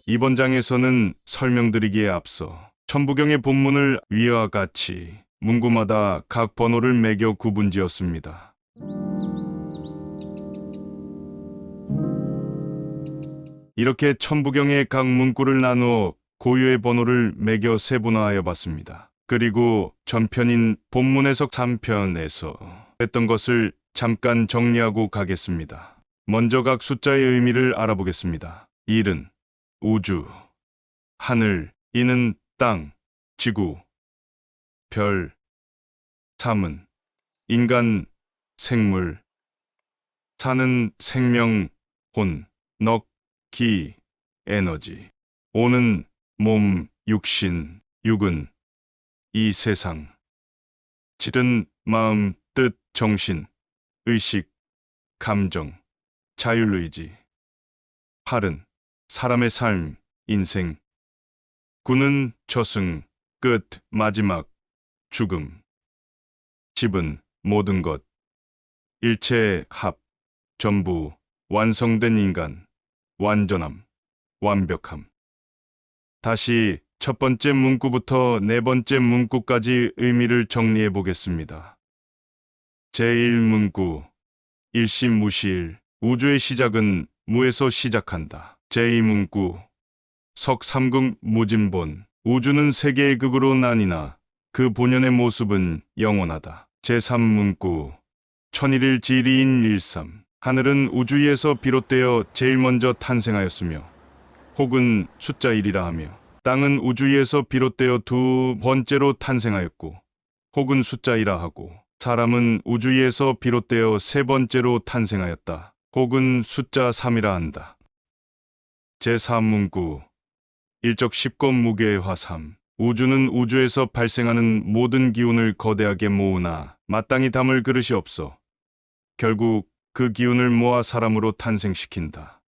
이번 장에서는 설명드리기에 앞서 천부경의 본문을 위와 같이 문구마다 각 번호를 매겨 구분지었습니다. 이렇게 천부경의 각 문구를 나누어 고유의 번호를 매겨 세분화하여 봤습니다. 그리고 전편인 본문 해석 3편에서 했던 것을 잠깐 정리하고 가겠습니다. 먼저 각 숫자의 의미를 알아보겠습니다. 1은 우주, 하늘, 이는 땅, 지구, 별, 3은 인간, 생물, 4는 생명, 혼, 넉, 기, 에너지, 5는 몸, 육신, 6은 이 세상, 7은 마음, 뜻, 정신, 의식, 감정, 자율의지, 8은 사람의 삶, 인생, 9는 저승, 끝, 마지막, 죽음, 10은 모든 것, 일체, 합, 전부, 완성된 인간, 완전함, 완벽함. 다시 첫 번째 문구부터 네 번째 문구까지 의미를 정리해 보겠습니다. 제1문구, 일심무시일, 우주의 시작은 무에서 시작한다. 제2문구, 석삼극 무진본, 우주는 세 개의 극으로 나뉘나 그 본연의 모습은 영원하다. 제3문구, 천일일 지리인 일삼, 하늘은 우주 위에서 비롯되어 제일 먼저 탄생하였으며 혹은 숫자 1이라 하며 땅은 우주 위에서 비롯되어 두 번째로 탄생하였고 혹은 숫자 1라 하고 사람은 우주 위에서 비롯되어 세 번째로 탄생하였다. 혹은 숫자 3이라 한다. 제3문구, 일적 십권 무게의 화삼, 우주는 우주에서 발생하는 모든 기운을 거대하게 모으나 마땅히 담을 그릇이 없어 결국 그 기운을 모아 사람으로 탄생시킨다.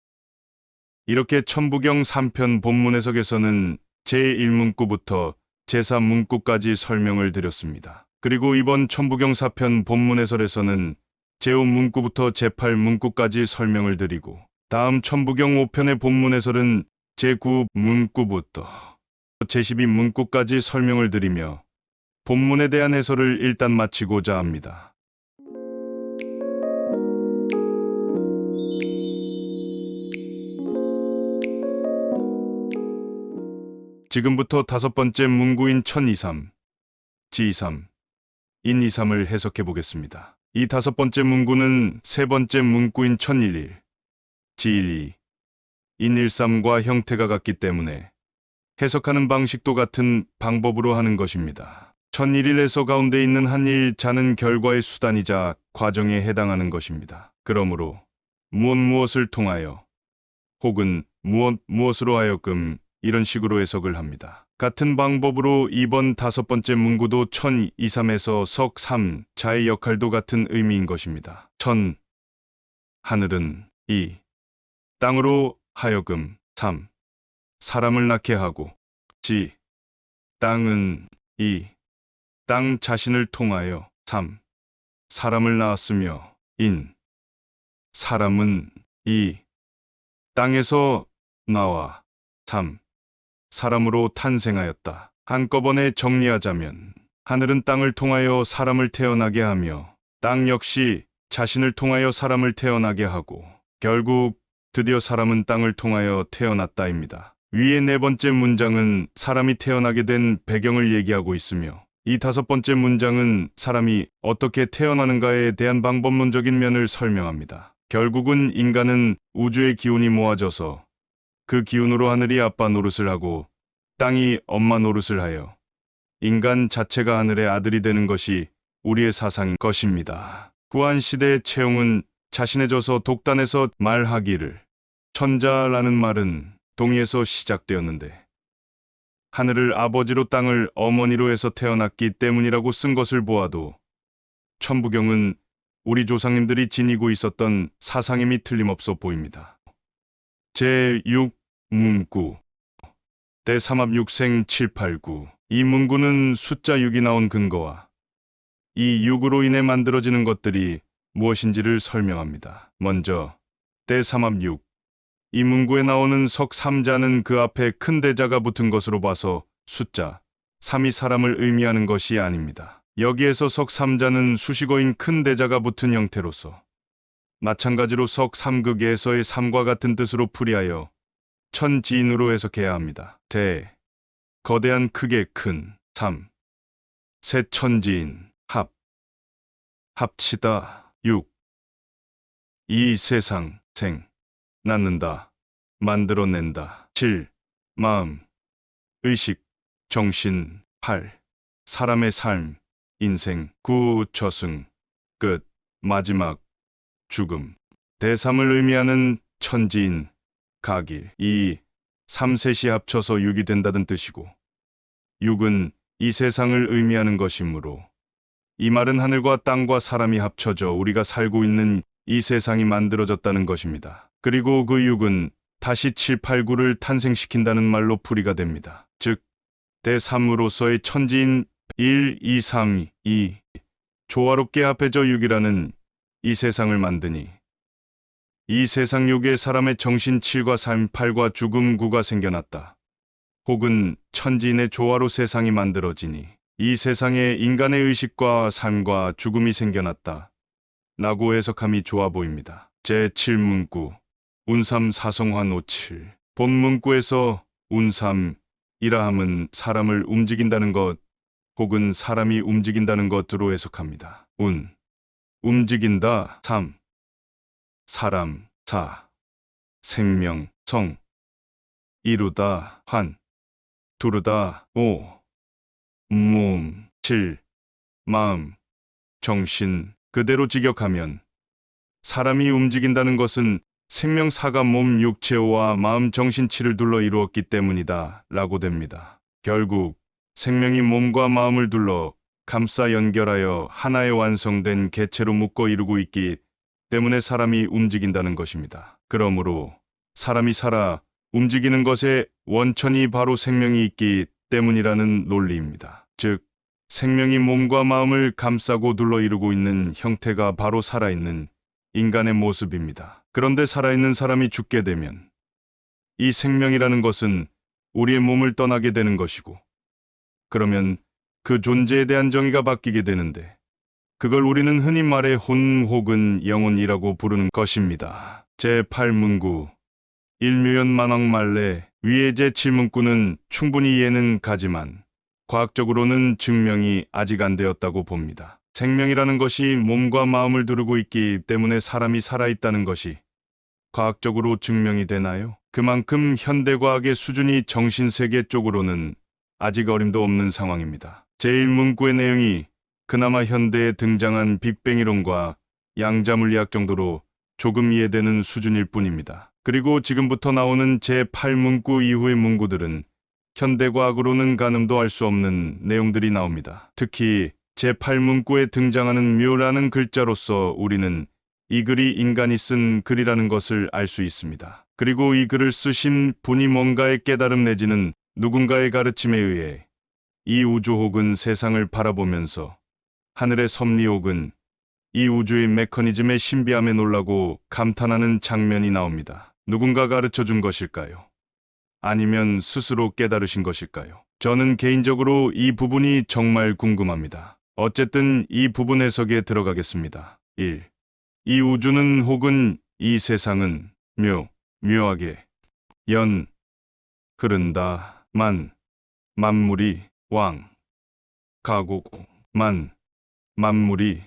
이렇게 천부경 3편 본문 해석에서는 제1문구부터 제3문구까지 설명을 드렸습니다. 그리고 이번 천부경 4편 본문 해설에서는 제5문구부터 제8문구까지 설명을 드리고 다음 천부경 5편의 본문 해설은 제9문구부터 제12문구까지 설명을 드리며 본문에 대한 해설을 일단 마치고자 합니다. 지금부터 다섯 번째 문구인 천이삼, 지이삼, 인이삼을 해석해 보겠습니다. 이 다섯 번째 문구는 세 번째 문구인 천일일, 지일이, 인일삼과 형태가 같기 때문에 해석하는 방식도 같은 방법으로 하는 것입니다. 천일일에서 가운데 있는 한일 자는 결과의 수단이자 과정에 해당하는 것입니다. 그러므로 무엇을 통하여 혹은 무엇으로 하여금 이런 식으로 해석을 합니다. 같은 방법으로 이번 다섯 번째 문구도 천, 이삼에서 석, 삼, 자의 역할도 같은 의미인 것입니다. 천, 하늘은 이, 땅으로 하여금 3. 사람을 낳게 하고 지, 땅은 이, 땅 자신을 통하여 3. 사람을 낳았으며 인, 사람은 이, 땅에서 나와 3. 사람으로 탄생하였다. 한꺼번에 정리하자면 하늘은 땅을 통하여 사람을 태어나게 하며 땅 역시 자신을 통하여 사람을 태어나게 하고 결국 드디어 사람은 땅을 통하여 태어났다입니다. 위의 네 번째 문장은 사람이 태어나게 된 배경을 얘기하고 있으며 이 다섯 번째 문장은 사람이 어떻게 태어나는가에 대한 방법론적인 면을 설명합니다. 결국은 인간은 우주의 기운이 모아져서 그 기운으로 하늘이 아빠 노릇을 하고 땅이 엄마 노릇을 하여 인간 자체가 하늘의 아들이 되는 것이 우리의 사상인 것입니다. 구한시대의 채용은 자신의 저서 독단에서 말하기를 천자라는 말은 동의에서 시작되었는데 하늘을 아버지로 땅을 어머니로 해서 태어났기 때문이라고 쓴 것을 보아도 천부경은 우리 조상님들이 지니고 있었던 사상임이 틀림없어 보입니다. 제6문구 대삼합육생 789 이 문구는 숫자 6이 나온 근거와 이 육으로 인해 만들어지는 것들이 무엇인지를 설명합니다. 먼저 대삼합육. 이 문구에 나오는 석3자는 그 앞에 큰 대자가 붙은 것으로 봐서 숫자 3이 사람을 의미하는 것이 아닙니다. 여기에서 석3자는 수식어인 큰 대자가 붙은 형태로서 마찬가지로 석3극에서의 3과 같은 뜻으로 풀이하여 천지인으로 해석해야 합니다. 거대한 크게 큰 3. 새 천지인 합치다 6. 이 세상 낳는다 만들어낸다 7. 마음 의식 정신 8. 사람의 삶 인생 9. 저승 끝 마지막 죽음 대삼을 의미하는 천지인 가길 2. 3셋이 합쳐서 6이 된다는 뜻이고 6은 이 세상을 의미하는 것이므로 이 말은 하늘과 땅과 사람이 합쳐져 우리가 살고 있는 이 세상이 만들어졌다는 것입니다. 그리고 그 6은 다시 7, 8, 9를 탄생시킨다는 말로 풀이가 됩니다. 즉 대삼으로서의 천지인 1, 2, 3, 2 조화롭게 합해져 6이라는 이 세상을 만드니 이 세상 6에 사람의 정신 7과 삶 8과 죽음 9가 생겨났다. 혹은 천지인의 조화로 세상이 만들어지니 이 세상에 인간의 의식과 삶과 죽음이 생겨났다. 라고 해석함이 좋아 보입니다. 제7문구 운삼 사성화 노칠 본 문구에서 운삼이라 함은 사람을 움직인다는 것 혹은 사람이 움직인다는 것으로 해석합니다. 움직인다 3. 사람 4. 생명 성 이루다 환 두르다 5. 몸 7. 마음 정신 그대로 직역하면 사람이 움직인다는 것은 생명사가 몸 육체와 마음 정신 7을 둘러 이루었기 때문이다 라고 됩니다. 결국 생명이 몸과 마음을 둘러 감싸 연결하여 하나의 완성된 개체로 묶어 이루고 있기 때문에 사람이 움직인다는 것입니다. 그러므로 사람이 살아 움직이는 것의 원천이 바로 생명이 있기 때문이라는 논리입니다. 즉 생명이 몸과 마음을 감싸고 둘러 이루고 있는 형태가 바로 살아있는 인간의 모습입니다. 그런데 살아있는 사람이 죽게 되면 이 생명이라는 것은 우리의 몸을 떠나게 되는 것이고 그러면 그 존재에 대한 정의가 바뀌게 되는데 그걸 우리는 흔히 말해 혼 혹은 영혼이라고 부르는 것입니다. 제8문구 일묘연만왕말래 위의 제7문구는 충분히 이해는 가지만 과학적으로는 증명이 아직 안 되었다고 봅니다. 생명이라는 것이 몸과 마음을 두르고 있기 때문에 사람이 살아있다는 것이 과학적으로 증명이 되나요? 그만큼 현대과학의 수준이 정신세계 쪽으로는 아직 어림도 없는 상황입니다. 제1문구의 내용이 그나마 현대에 등장한 빅뱅 이론과 양자물리학 정도로 조금 이해되는 수준일 뿐입니다. 그리고 지금부터 나오는 제8문구 이후의 문구들은 현대과학으로는 가늠도 할 수 없는 내용들이 나옵니다. 특히 제8문구에 등장하는 묘라는 글자로서 우리는 이 글이 인간이 쓴 글이라는 것을 알 수 있습니다. 그리고 이 글을 쓰신 분이 뭔가의 깨달음 내지는 누군가의 가르침에 의해 이 우주 혹은 세상을 바라보면서 하늘의 섭리 혹은 이 우주의 메커니즘의 신비함에 놀라고 감탄하는 장면이 나옵니다. 누군가 가르쳐 준 것일까요? 아니면 스스로 깨달으신 것일까요? 저는 개인적으로 이 부분이 정말 궁금합니다. 어쨌든 이 부분 해석에 들어가겠습니다. 1. 이 우주는 혹은 이 세상은 묘하게 흐른다. 만물이 가고 만물이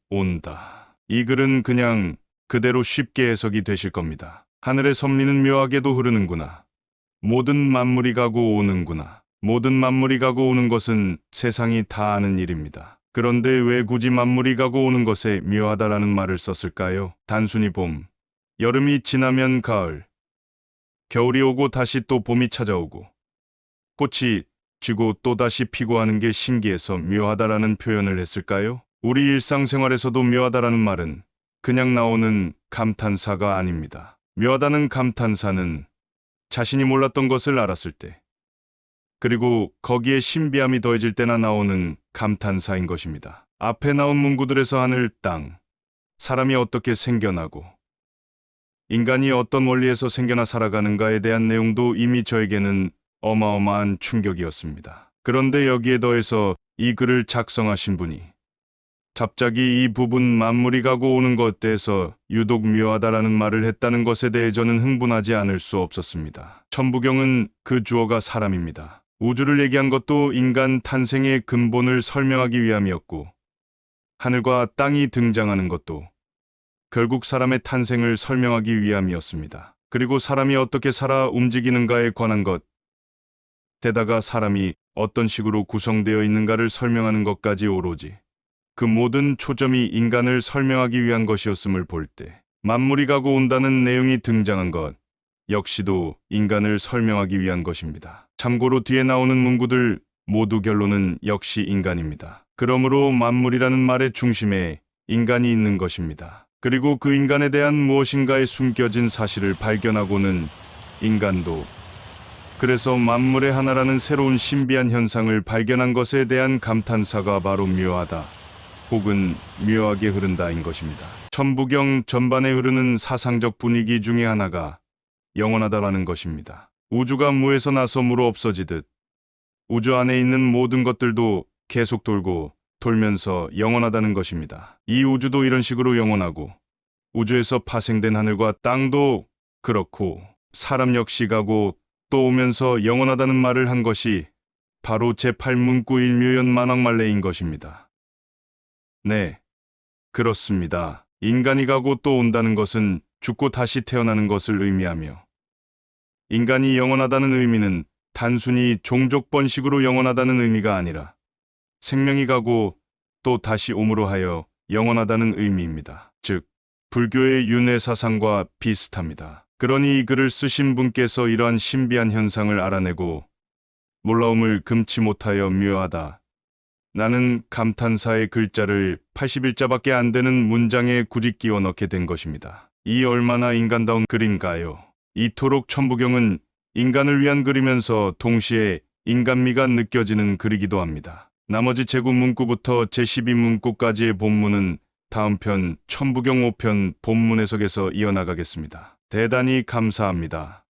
온다. 이 글은 그냥 그대로 쉽게 해석이 되실 겁니다. 하늘의 섭리는 묘하게도 흐르는구나. 모든 만물이 가고 오는구나. 모든 만물이 가고 오는 것은 세상이 다 아는 일입니다. 그런데 왜 굳이 만물이 가고 오는 것에 묘하다라는 말을 썼을까요? 단순히 봄, 여름이 지나면 가을, 겨울이 오고 다시 또 봄이 찾아오고 꽃이 지고 또다시 피고 하는 게 신기해서 묘하다라는 표현을 했을까요? 우리 일상생활에서도 묘하다라는 말은 그냥 나오는 감탄사가 아닙니다. 묘하다는 감탄사는 자신이 몰랐던 것을 알았을 때, 그리고 거기에 신비함이 더해질 때나 나오는 감탄사인 것입니다. 앞에 나온 문구들에서 하늘, 땅, 사람이 어떻게 생겨나고 인간이 어떤 원리에서 생겨나 살아가는가에 대한 내용도 이미 저에게는 어마어마한 충격이었습니다. 그런데 여기에 더해서 이 글을 작성하신 분이 갑자기 이 부분 만물이 가고 오는 것에 대해서 유독 묘하다라는 말을 했다는 것에 대해 저는 흥분하지 않을 수 없었습니다. 천부경은 그 주어가 사람입니다. 우주를 얘기한 것도 인간 탄생의 근본을 설명하기 위함이었고, 하늘과 땅이 등장하는 것도 결국 사람의 탄생을 설명하기 위함이었습니다. 그리고 사람이 어떻게 살아 움직이는가에 관한 것, 게다가 사람이 어떤 식으로 구성되어 있는가를 설명하는 것까지 오로지 그 모든 초점이 인간을 설명하기 위한 것이었음을 볼 때 만물이 가고 온다는 내용이 등장한 것 역시도 인간을 설명하기 위한 것입니다. 참고로 뒤에 나오는 문구들 모두 결론은 역시 인간입니다. 그러므로 만물이라는 말의 중심에 인간이 있는 것입니다. 그리고 그 인간에 대한 무엇인가에 숨겨진 사실을 발견하고는 인간도 그래서 만물의 하나라는 새로운 신비한 현상을 발견한 것에 대한 감탄사가 바로 묘하다 혹은 묘하게 흐른다인 것입니다. 천부경 전반에 흐르는 사상적 분위기 중에 하나가 영원하다라는 것입니다. 우주가 무에서 나서 무로 없어지듯 우주 안에 있는 모든 것들도 계속 돌면서 영원하다는 것입니다. 이 우주도 이런 식으로 영원하고 우주에서 파생된 하늘과 땅도 그렇고 사람 역시 가고 또 오면서 영원하다는 말을 한 것이 바로 제8문구 일묘연 만왕말레인 것입니다. 네, 그렇습니다. 인간이 가고 또 온다는 것은 죽고 다시 태어나는 것을 의미하며 인간이 영원하다는 의미는 단순히 종족 번식으로 영원하다는 의미가 아니라 생명이 가고 또 다시 옴으로 하여 영원하다는 의미입니다. 즉, 불교의 윤회 사상과 비슷합니다. 그러니 이 글을 쓰신 분께서 이러한 신비한 현상을 알아내고 놀라움을 금치 못하여 묘하다. 나는 감탄사의 글자를 81자밖에 안 되는 문장에 굳이 끼워 넣게 된 것입니다. 이 얼마나 인간다운 글인가요? 이토록 천부경은 인간을 위한 글이면서 동시에 인간미가 느껴지는 글이기도 합니다. 나머지 제구 문구부터 제12문구까지의 본문은 다음 편 천부경 5편 본문 해석에서 이어나가겠습니다. 대단히 감사합니다.